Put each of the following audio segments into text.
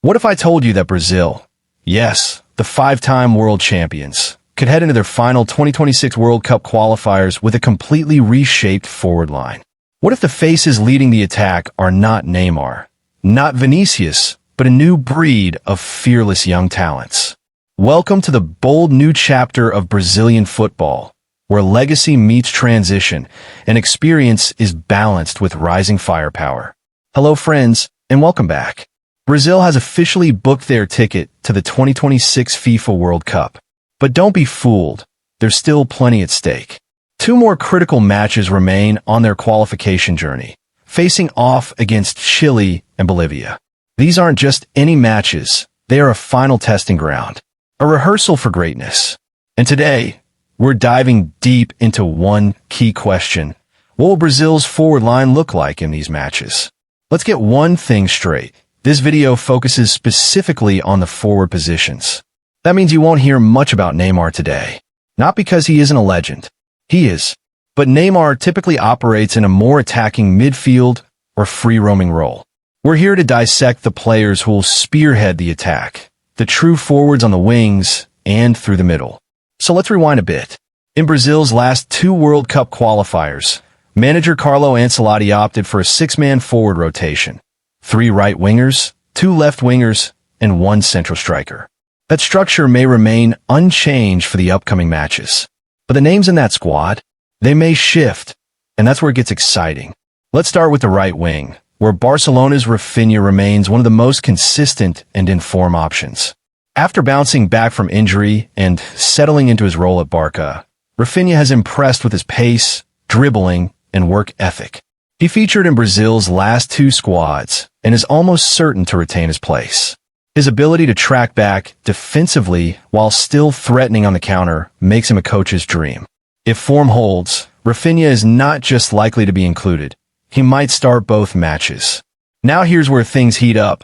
What if I told you that Brazil, yes, the five-time world champions, could head into their final 2026 World Cup qualifiers with a completely reshaped forward line? What if the faces leading the attack are not Neymar, not Vinícius, but a new breed of fearless young talents? Welcome to the bold new chapter of Brazilian football, where legacy meets transition and experience is balanced with rising firepower. Hello friends, and welcome back. Brazil has officially booked their ticket to the 2026 FIFA World Cup. But don't be fooled, there's still plenty at stake. Two more critical matches remain on their qualification journey, facing off against Chile and Bolivia. These aren't just any matches, they are a final testing ground, a rehearsal for greatness. And today, we're diving deep into one key question. What will Brazil's forward line look like in these matches? Let's get one thing straight. This video focuses specifically on the forward positions. That means you won't hear much about Neymar today. Not because he isn't a legend. He is. But Neymar typically operates in a more attacking midfield or free-roaming role. We're here to dissect the players who will spearhead the attack, the true forwards on the wings and through the middle. So let's rewind a bit. In Brazil's last two World Cup qualifiers, manager Carlo Ancelotti opted for a six-man forward rotation. 3 right wingers, 2 left wingers, and 1 central striker. That structure may remain unchanged for the upcoming matches. But the names in that squad, they may shift, and that's where it gets exciting. Let's start with the right wing, where Barcelona's Raphinha remains one of the most consistent and in-form options. After bouncing back from injury and settling into his role at Barca, Raphinha has impressed with his pace, dribbling, and work ethic. He featured in Brazil's last 2 squads and is almost certain to retain his place. His ability to track back defensively while still threatening on the counter makes him a coach's dream. If form holds, Raphinha is not just likely to be included. He might start both matches. Now here's where things heat up.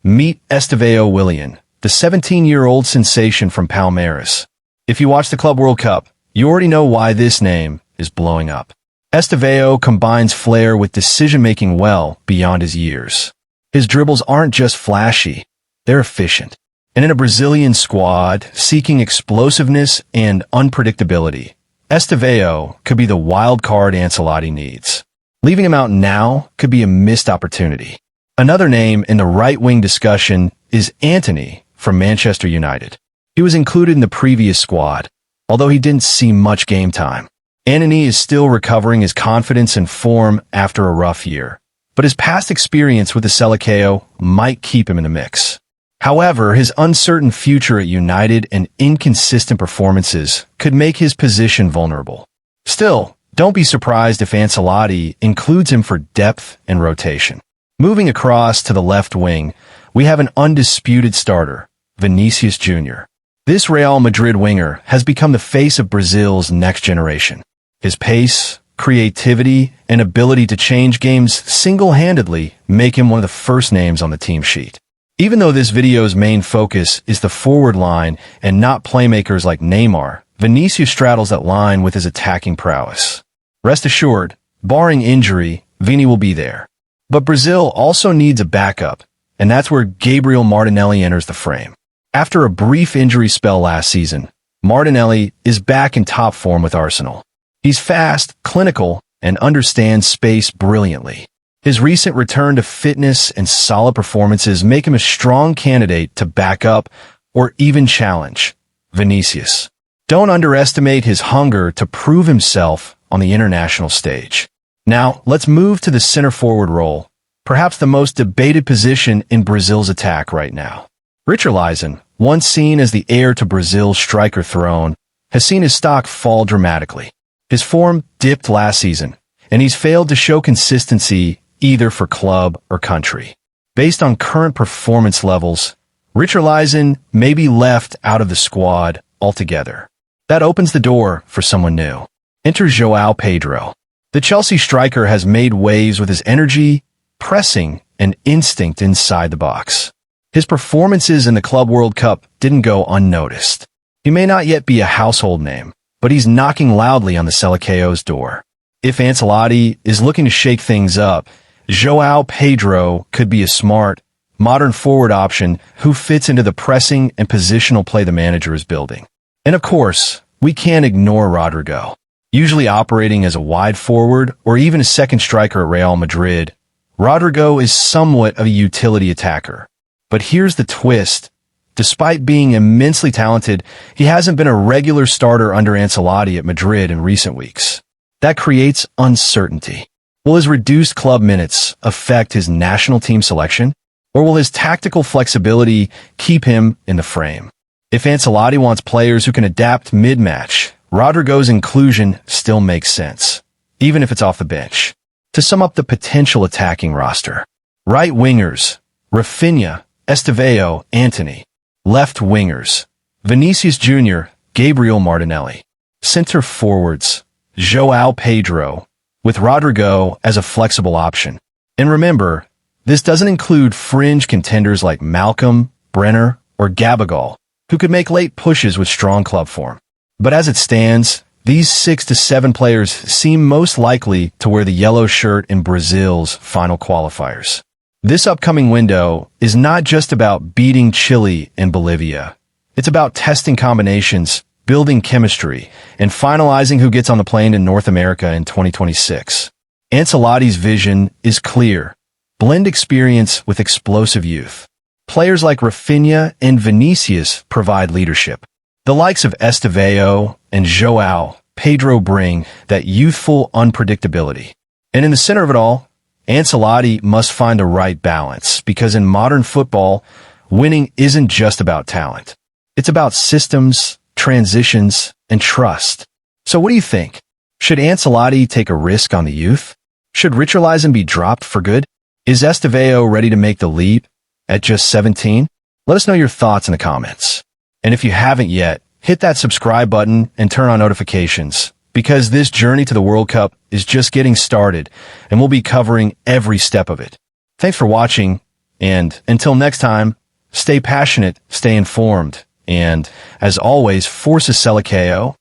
Meet Estevão, the 17-year-old sensation from Palmeiras. If you watch the Club World Cup, you already know why this name is blowing up. Estevão combines flair with decision-making well beyond his years. His dribbles aren't just flashy, they're efficient. And in a Brazilian squad seeking explosiveness and unpredictability, Estevão could be the wild card Ancelotti needs. Leaving him out now could be a missed opportunity. Another name in the right-wing discussion is Antony from Manchester United. He was included in the previous squad, although he didn't see much game time. Antony is still recovering his confidence and form after a rough year, but his past experience with the Seleção might keep him in the mix. However, his uncertain future at United and inconsistent performances could make his position vulnerable. Still, don't be surprised if Ancelotti includes him for depth and rotation. Moving across to the left wing, we have an undisputed starter, Vinícius Jr. This Real Madrid winger has become the face of Brazil's next generation. His pace, creativity, and ability to change games single-handedly make him one of the first names on the team sheet. Even though this video's main focus is the forward line and not playmakers like Neymar, Vinícius straddles that line with his attacking prowess. Rest assured, barring injury, Vini will be there. But Brazil also needs a backup, and that's where Gabriel Martinelli enters the frame. After a brief injury spell last season, Martinelli is back in top form with Arsenal. He's fast, clinical, and understands space brilliantly. His recent return to fitness and solid performances make him a strong candidate to back up or even challenge Vinícius. Don't underestimate his hunger to prove himself on the international stage. Now, let's move to the center forward role, perhaps the most debated position in Brazil's attack right now. Richarlison, once seen as the heir to Brazil's striker throne, has seen his stock fall dramatically. His form dipped last season, and he's failed to show consistency either for club or country. Based on current performance levels, Richarlison may be left out of the squad altogether. That opens the door for someone new. Enter João Pedro. The Chelsea striker has made waves with his energy, pressing, and instinct inside the box. His performances in the Club World Cup didn't go unnoticed. He may not yet be a household name, but he's knocking loudly on the Seleção's door. If Ancelotti is looking to shake things up, João Pedro could be a smart, modern forward option who fits into the pressing and positional play the manager is building. And of course, we can't ignore Rodrygo. Usually operating as a wide forward or even a second striker at Real Madrid, Rodrygo is somewhat of a utility attacker. But here's the twist. Despite being immensely talented, he hasn't been a regular starter under Ancelotti at Madrid in recent weeks. That creates uncertainty. Will his reduced club minutes affect his national team selection? Or will his tactical flexibility keep him in the frame? If Ancelotti wants players who can adapt mid-match, Rodrygo's inclusion still makes sense, even if it's off the bench. To sum up the potential attacking roster, right wingers, Raphinha, Estevão, Antony. Left wingers, Vinícius Jr., Gabriel Martinelli. Center forwards, João Pedro, with Rodrygo as a flexible option. And remember, this doesn't include fringe contenders like Malcolm, Brenner, or Gabigol, who could make late pushes with strong club form. But as it stands, these 6 to 7 players seem most likely to wear the yellow shirt in Brazil's final qualifiers. This upcoming window is not just about beating Chile and Bolivia. It's about testing combinations, building chemistry, and finalizing who gets on the plane in North America in 2026. Ancelotti's vision is clear. Blend experience with explosive youth. Players like Raphinha and Vinícius provide leadership. The likes of Estevão and João Pedro bring that youthful unpredictability. And in the center of it all, Ancelotti must find the right balance, because in modern football, winning isn't just about talent. It's about systems, transitions, and trust. So what do you think? Should Ancelotti take a risk on the youth? Should Richarlison be dropped for good? Is Estevão ready to make the leap at just 17? Let us know your thoughts in the comments. And if you haven't yet, hit that subscribe button and turn on notifications, because this journey to the World Cup is just getting started, and we'll be covering every step of it. Thanks for watching, and until next time, stay passionate, stay informed, and as always, força Seleção.